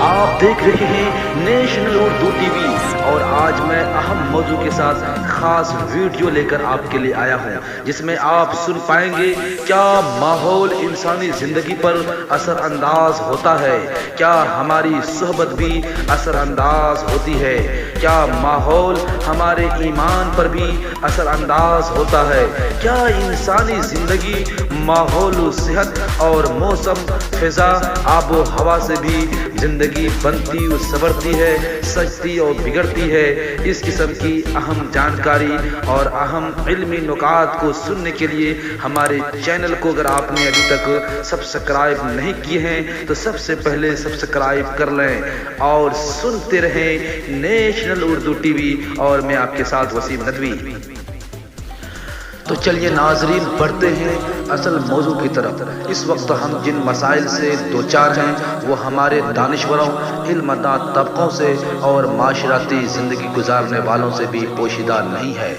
आप देख रहे हैं नेशनल उर्दू टीवी और आज मैं अहम मौजू के साथ खास वीडियो लेकर आपके लिए आया हूं, जिसमें आप सुन पाएंगे क्या माहौल इंसानी जिंदगी पर असर अंदाज होता है, क्या हमारी सोहबत भी असर अंदाज होती है, क्या माहौल हमारे ईमान पर भी असर अंदाज होता है, क्या इंसानी जिंदगी माहौल, सेहत और मौसम, फिजा, आबो हवा से भी जिंदगी बनती और संवरती है, सजती और बिगड़ती है। इस किस्म की अहम जानकारी और अहम इल्मी नुकात को सुनने के लिए हमारे चैनल को अगर आपने अभी तक सब्सक्राइब नहीं किए हैं तो सबसे पहले सब्सक्राइब कर लें और सुनते रहें नेशनल उर्दू टीवी। और मैं आपके साथ वसीम नदवी। तो चलिए नाजरीन, बढ़ते हैं असल मौजू की तरफ। इस वक्त हम जिन मसाइल से दो चार हैं वो हमारे दानिश्वरों, इल्मदां तबकों से और माशराती ज़िंदगी गुजारने वालों से भी पोशीदा नहीं है।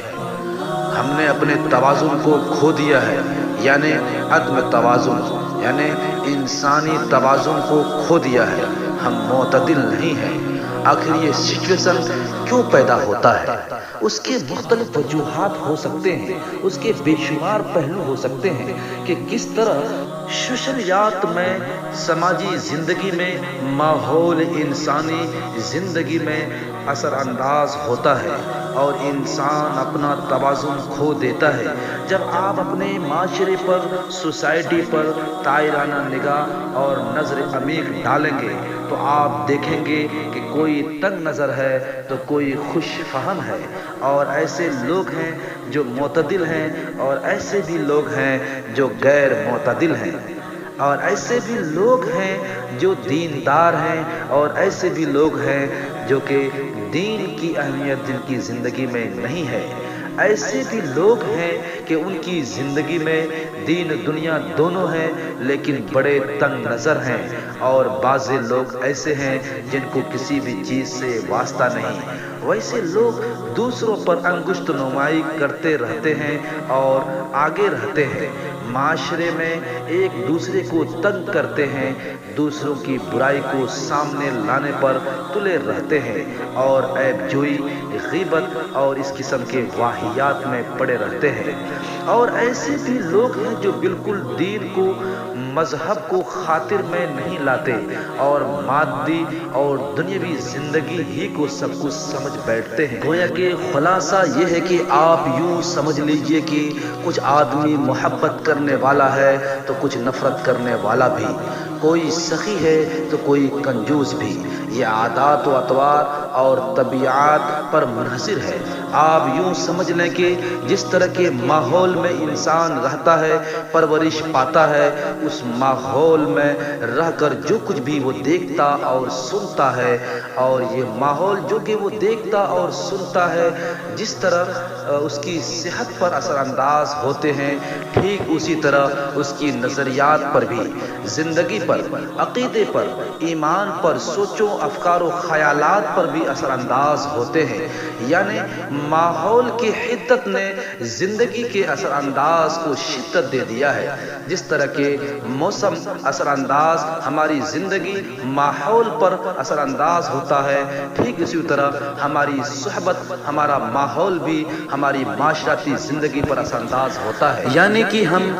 हमने अपने तवाज़ुन को खो दिया है, यानी अदम तवाज़ुन, यानी इंसानी तवाज़ुन को खो दिया है। हम मोतदिल नहीं हैं। आखिर ये सिचुएशन क्यों पैदा होता है? उसके मुख्तलिफ वजूहात हो सकते हैं, उसके बेशुमार पहलू हो सकते हैं कि किस तरह सोशलियात में, समाजी ज़िंदगी में, माहौल इंसानी ज़िंदगी में असर अंदाज होता है और इंसान अपना तवाज़ुन खो देता है। जब आप अपने माशरे पर, सोसाइटी पर तायराना निगाह और नज़र अमीक डालेंगे तो आप देखेंगे कि कोई तंग नज़र है तो कोई खुश फहम है, और ऐसे लोग हैं जो मोतदिल हैं और ऐसे भी लोग हैं जो गैर मोतदिल हैं, और ऐसे भी लोग हैं जो दीनदार हैं और ऐसे भी लोग हैं जो कि दीन की अहमियत जिनकी ज़िंदगी में नहीं है। ऐसे भी लोग हैं कि उनकी ज़िंदगी में दीन दुनिया दोनों हैं लेकिन बड़े तंग नज़र हैं, और बाज़े लोग ऐसे हैं जिनको किसी भी चीज़ से वास्ता नहीं। वैसे लोग दूसरों पर अंगुश्त नुमाई करते रहते हैं और आगे रहते हैं, माशरे में एक दूसरे को तंग करते हैं, दूसरों की बुराई को सामने लाने पर तुले रहते हैं और ऐबजोई, ग़ीबत और इस किस्म के वाहियात में पड़े रहते हैं। और ऐसे भी लोग हैं जो बिल्कुल दीन को, मजहब को खातिर में नहीं लाते और मादी और दुनियावी जिंदगी ही को सब कुछ समझ बैठते हैं। गोया कि खुलासा ये है कि आप यूं समझ लीजिए कि कुछ आदमी मोहब्बत करने वाला है तो कुछ नफरत करने वाला भी, कोई सखी है तो कोई कंजूस भी। ये आदात व अतवार और तबीयत पर मुनहसिर है। आप यूं समझ लें कि जिस तरह के माहौल में इंसान रहता है, परवरिश पाता है, उस माहौल में रहकर जो कुछ भी वो देखता और सुनता है, और ये माहौल जो कि वो देखता और सुनता है, जिस तरह उसकी सेहत पर असरअंदाज होते हैं, ठीक उसी तरह उसकी नज़रियात पर भी, ज़िंदगी पर, अक़ीदे पर, ईमान पर, सोचों, अफ़कार व ख़यालात पर भी असरअंदाज होते हैं। यानी माहौल की हिद्दत ने ज़िंदगी के असरअंदाज को शिद्दत दे दिया है। जिस तरह के मौसम असरअंदाज हमारी ज़िंदगी माहौल पर असरअंदाज होता है, ठीक इसी तरह हमारी सोहबत, हमारा माहौल भी हमारी माशराती ज़िंदगी पर असरअंदाज होता है। यानी कि हम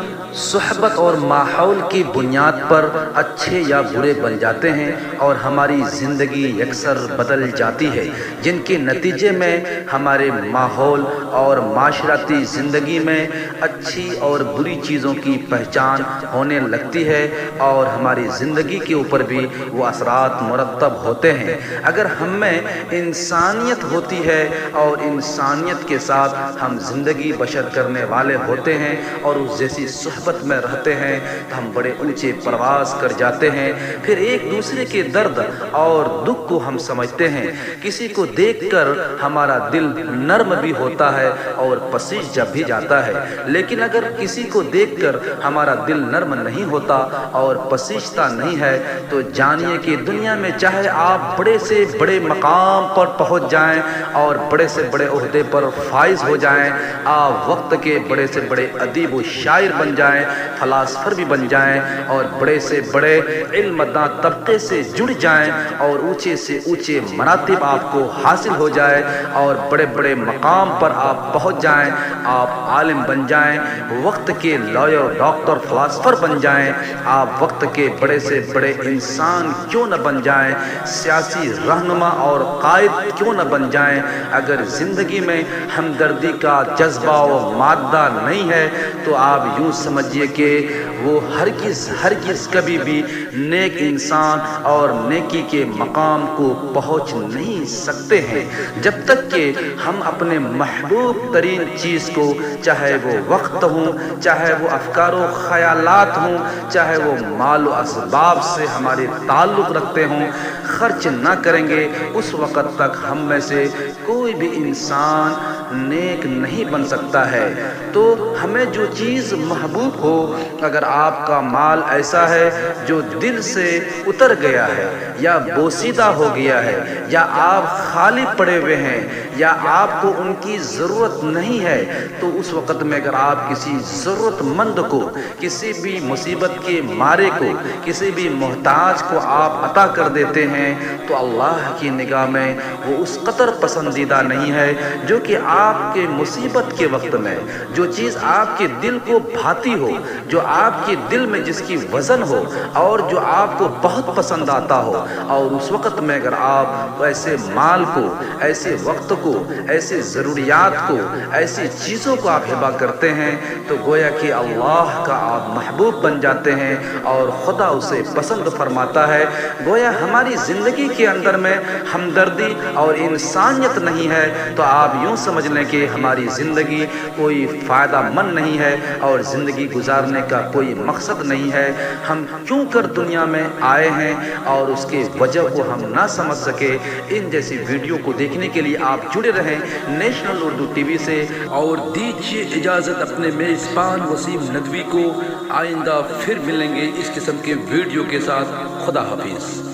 सोहबत और माहौल की बुनियाद पर अच्छे या बुरे बन जाते हैं और हमारी ज़िंदगी यकसर बदल जाती है, जिनके नतीजे में हमारे माहौल और माशराती ज़िंदगी में अच्छी और बुरी चीज़ों की पहचान होने लगती है और हमारी ज़िंदगी के ऊपर भी वो असरात मुरतब होते हैं। अगर हम में इंसानियत होती है और इंसानियत के साथ हम ज़िंदगी बशर करने वाले होते हैं और उस जैसी सोहबत में रहते हैं तो हम बड़े ऊंचे परवास कर जाते हैं। फिर एक दूसरे के दर्द और दुख को हम समझते हैं। किसी को देखकर हमारा दिल نرم بھی ہوتا ہے اور پسیج جب بھی جاتا ہے، لیکن اگر کسی کو دیکھ کر ہمارا دل نرم نہیں ہوتا اور پسیجتا نہیں ہے تو جانیے کہ دنیا میں چاہے آپ بڑے سے بڑے مقام پر پہنچ جائیں اور بڑے سے بڑے عہدے پر فائز ہو جائیں، آپ وقت کے بڑے سے بڑے ادیب و شاعر بن جائیں، فلاسفر بھی بن جائیں اور بڑے سے بڑے علم داں طبقے سے جڑ جائیں اور اونچے سے اونچے مراتب آپ کو حاصل ہو جائے اور بڑے بڑے مقام پر آپ پہنچ جائیں، آپ عالم بن جائیں، وقت کے لائر، ڈاکٹر، فلاسفر بن جائیں، آپ وقت کے بڑے سے بڑے انسان کیوں نہ بن جائیں، سیاسی رہنما اور قائد کیوں نہ بن جائیں، اگر زندگی میں ہمدردی کا جذبہ و مادہ نہیں ہے تو آپ یوں سمجھیے کہ وہ ہرگز کبھی بھی نیک انسان اور نیکی کے مقام کو پہنچ نہیں سکتے ہیں، جب تک کہ ہم اپنے محبوب ترین چیز کو، چاہے وہ وقت ہوں، چاہے وہ افکار و خیالات ہوں، چاہے وہ مال و اسباب سے ہمارے تعلق رکھتے ہوں، خرچ نہ کریں گے، اس وقت تک ہم میں سے کوئی بھی انسان نیک نہیں بن سکتا ہے۔ تو ہمیں جو چیز محبوب ہو، اگر آپ کا مال ایسا ہے جو دل سے اتر گیا ہے یا بوسیدہ ہو گیا ہے یا آپ خالی پڑے ہوئے ہیں یا آپ کو ان کی ضرورت نہیں ہے، تو اس وقت میں اگر آپ کسی ضرورت مند کو، کسی بھی مصیبت کے مارے کو، کسی بھی محتاج کو آپ عطا کر دیتے ہیں تو اللہ کی نگاہ میں وہ اس قدر پسندیدہ نہیں ہے جو کہ آپ کے مصیبت کے وقت میں جو چیز آپ کے دل کو بھاتی ہو، جو آپ کے دل میں جس کی وزن ہو اور جو آپ کو بہت پسند آتا ہو، اور اس وقت میں اگر آپ ایسے مال کو، ایسے وقت کو، ایسے ضروریات کو، ایسی چیزوں کو آپ ہبہ کرتے ہیں تو گویا کہ اللہ کا آپ محبوب بن جاتے ہیں اور خدا اسے پسند فرماتا ہے۔ گویا ہماری زندگی کے اندر میں ہمدردی اور انسانیت نہیں ہے تو آپ یوں سمجھ لیں کہ ہماری زندگی کوئی فائدہ مند نہیں ہے اور زندگی گزارنے کا کوئی مقصد نہیں ہے۔ ہم کیوں کر دنیا میں آئے ہیں اور اس کے وجہ کو ہم نہ سمجھ سکے۔ ان جیسی ویڈیو کو دیکھنے کے لیے آپ جڑے رہیں نیشنل اردو ٹی وی سے، اور دیجیے اجازت اپنے میزبان وسیم ندوی کو۔ آئندہ پھر ملیں گے اس قسم کے ویڈیو کے ساتھ۔ خدا حافظ۔